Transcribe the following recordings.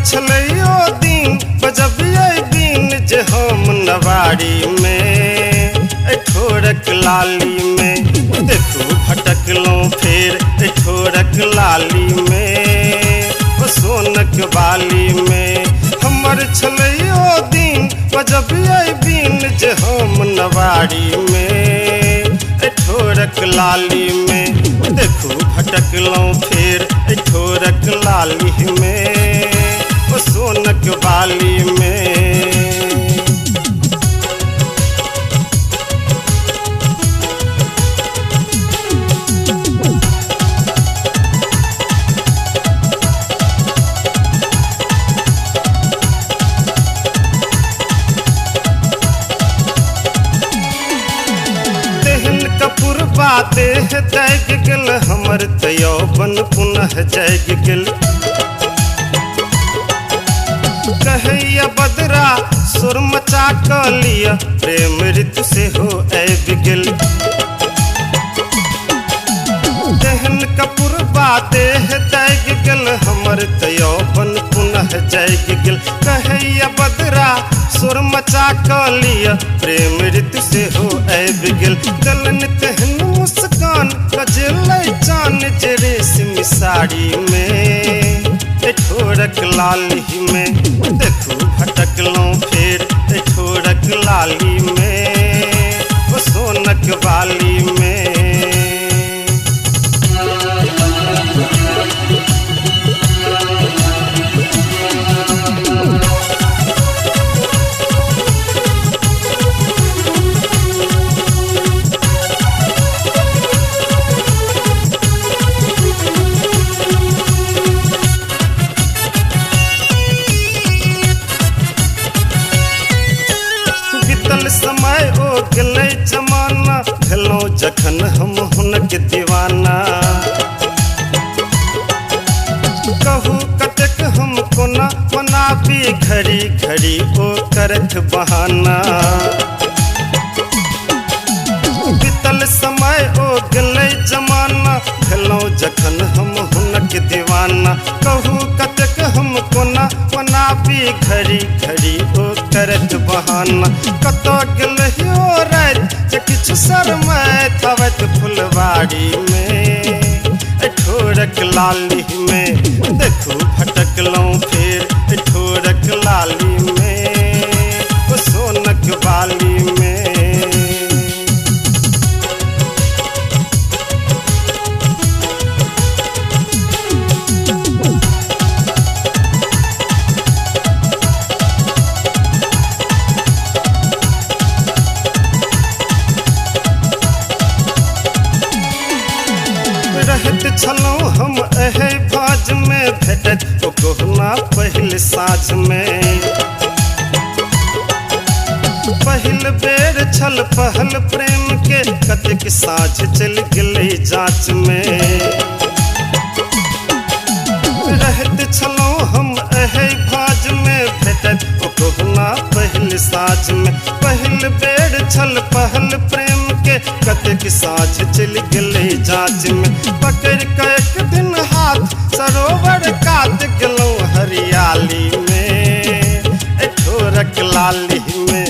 छलै ओ दिन बजबियै बीन जे हम नवारी में ठोरक लाली में देखू भटकलौं फेर ठोरक लाली में सोनक बाली में हमर छलै ओ दिन बजबियै बीन जे हम नवारी में ठोरक लाली में देखू भटकलौं फेर ठोरक लाली में सोनक बाली में देह जाग गेल हमर तयौवन पुनः जाग गेल कहैया बदरा सुर मचा क लिया प्रेम ऋतु से हो आबि गेल देहन कपूरबा देह जाग गेल हमर तयौवन पुनः जाग गेल कहैया बदरा सुर मचा क लिया प्रेम ऋतु से हो आबि गेल दलन तेहन मुस्कान कजलै चान जे रेशम साड़ी में ठोरक लाली में देखू भटकलौं फेर ठोरक लाली में सोनक बाली में समय ओ गेलै जमाना भेलौं जखन हम हुनक दीवाना कहू कतेक हम कोना बनाबी घड़ी घड़ी ओ करत बहाना बीतल समय ओ गेलै जमाना भेलौं जखन हम हुनक दीवाना कहू कतेक हम कोना बनाबी घड़ी घड़ी ओ करत बहाना कतो गेलहियो रात जे किछु शरमैत हवत फुलवाड़ी में ठोरक लाली में देखू भटकलौं फेर ठोरक लाली में सोनक बाली में रहत छलौं हम एहे भाज में भेटत ओ कोहना पहिल साँझ में पहिल बेर छल पहल प्रेम के कतेक साँझ चल गेलै जाँच में रहत छलौं हम एहे भाज में भेटत ओ कोहना पहिल साँझ में पहिल बेर छल पहल प्रेम के कतेक साँझ चल गेलै जाँच में पकड़ के एक दिन हाथ सरोवर कात गेलौं हरियाली में ठोरक लाली में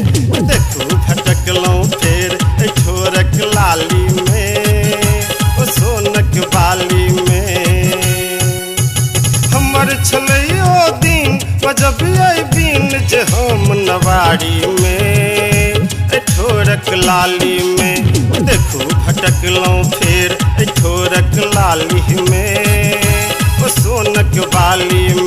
देखू भटकलौं फेर ठोरक लाली में सोनक बाली में हमर छलै ओ दिन बजबियै बीन जे हम नवारी में ठोरक लाली में देखू भटकलौं फेर ठोरक लाली में सोनक बाली में